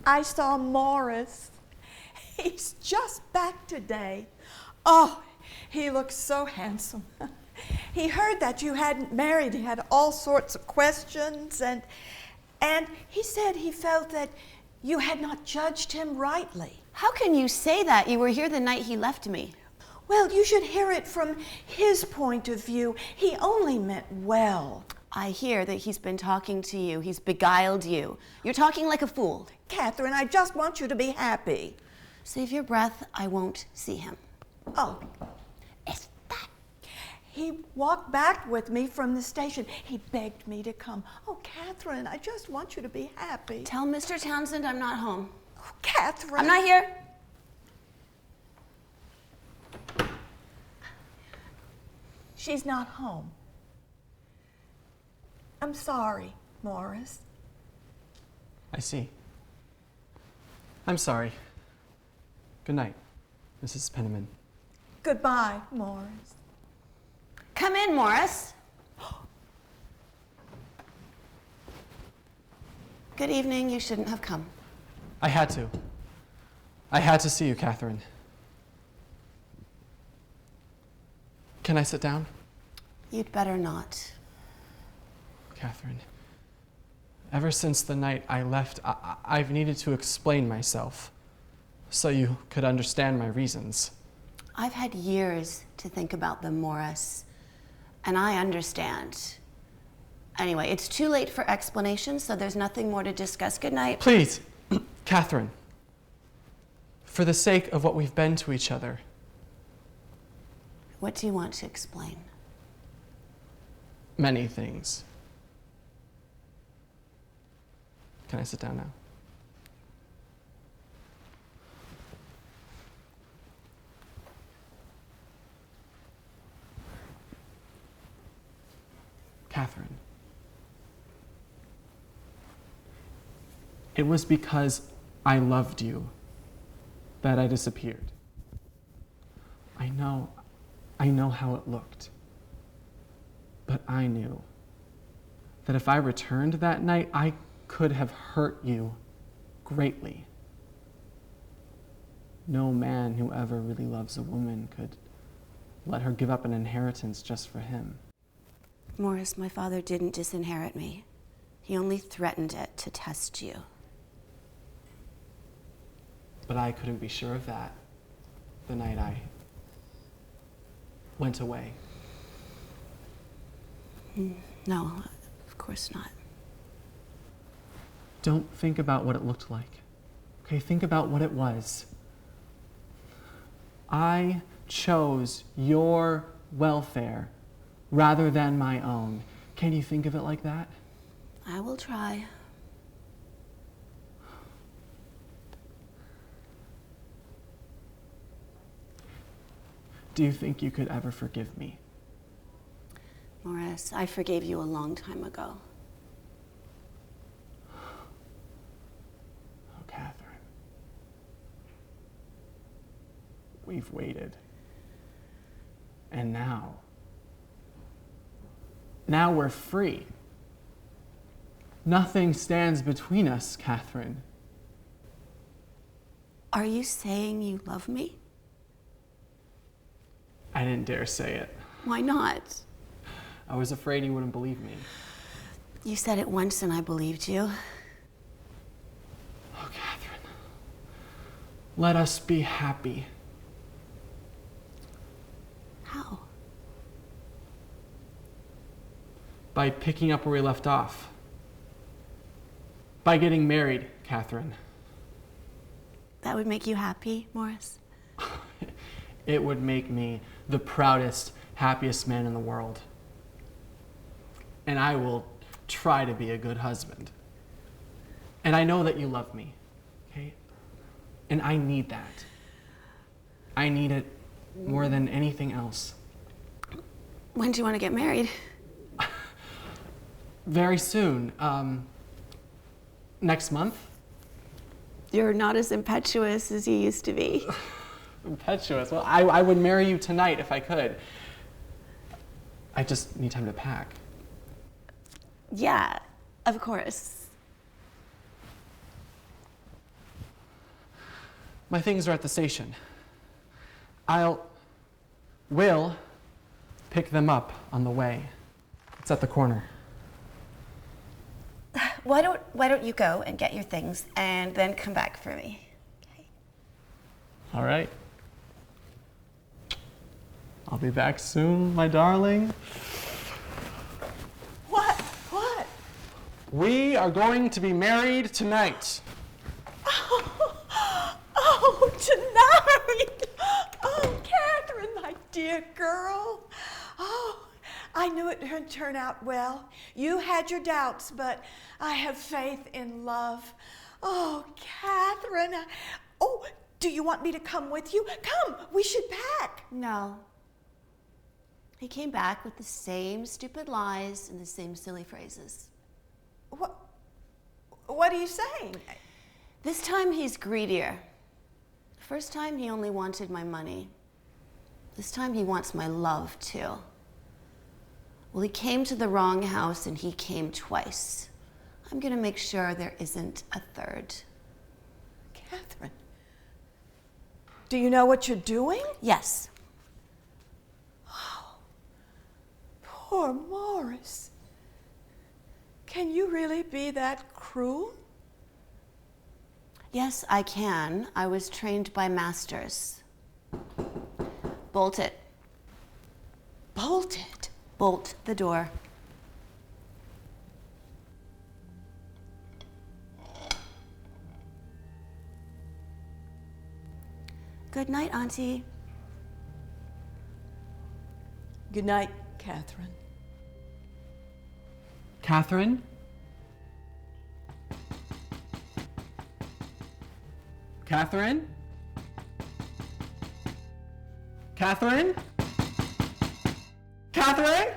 I saw Morris. He's just back today. Oh, he looks so handsome. He heard that you hadn't married. He had all sorts of questions, and he said he felt that you had not judged him rightly. How can you say that? You were here the night he left me. Well, you should hear it from his point of view. He only meant well. I hear that he's been talking to you. He's beguiled you. You're talking like a fool. Catherine, I just want you to be happy. Save your breath. I won't see him. Oh, is that? He walked back with me from the station. He begged me to come. Oh, Catherine, I just want you to be happy. Tell Mr. Townsend I'm not home. Oh, Catherine. I'm not here. She's not home. I'm sorry, Morris. I see. I'm sorry. Good night, Mrs. Penniman. Goodbye, Morris. Come in, Morris. Good evening. You shouldn't have come. I had to. I had to see you, Catherine. Can I sit down? You'd better not. Catherine, ever since the night I left, I've needed to explain myself so you could understand my reasons. I've had years to think about them, Morris, and I understand. Anyway, it's too late for explanations, so there's nothing more to discuss. Good night. Please, Catherine, for the sake of what we've been to each other. What do you want to explain? Many things. Can I sit down now? Catherine, it was because I loved you that I disappeared. I know how it looked. But I knew that if I returned that night, I could have hurt you greatly. No man who ever really loves a woman could let her give up an inheritance just for him. Morris, my father didn't disinherit me. He only threatened it to test you. But I couldn't be sure of that the night I went away. No, of course not. Don't think about what it looked like. Okay, think about what it was. I chose your welfare rather than my own. Can you think of it like that? I will try. Do you think you could ever forgive me? Morris, I forgave you a long time ago. Oh, Catherine. We've waited. And now we're free. Nothing stands between us, Catherine. Are you saying you love me? I didn't dare say it. Why not? I was afraid you wouldn't believe me. You said it once and I believed you. Oh, Catherine. Let us be happy. How? By picking up where we left off. By getting married, Catherine. That would make you happy, Morris? It would make me the proudest, happiest man in the world. And I will try to be a good husband. And I know that you love me, okay? And I need that. I need it more than anything else. When do you want to get married? Very soon. Next month. You're not as impetuous as you used to be. Impetuous. Well, I would marry you tonight if I could. I just need time to pack. Yeah, of course. My things are at the station. Will pick them up on the way. It's at the corner. Why don't you go and get your things and then come back for me? Okay. All right. I'll be back soon, my darling. What? What? We are going to be married tonight. Oh, tonight! Oh, Catherine, my dear girl. Oh, I knew it would turn out well. You had your doubts, but I have faith in love. Oh, Catherine. Oh, do you want me to come with you? Come, we should pack. No. He came back with the same stupid lies and the same silly phrases. What are you saying? This time he's greedier. The first time he only wanted my money. This time he wants my love too. Well, he came to the wrong house and he came twice. I'm gonna make sure there isn't a third. Catherine, do you know what you're doing? Yes. Poor Morris. Can you really be that cruel? Yes, I can. I was trained by masters. Bolt it. Bolt it. Bolt the door. Good night, Auntie. Good night, Catherine. Catherine? Catherine? Catherine? Catherine?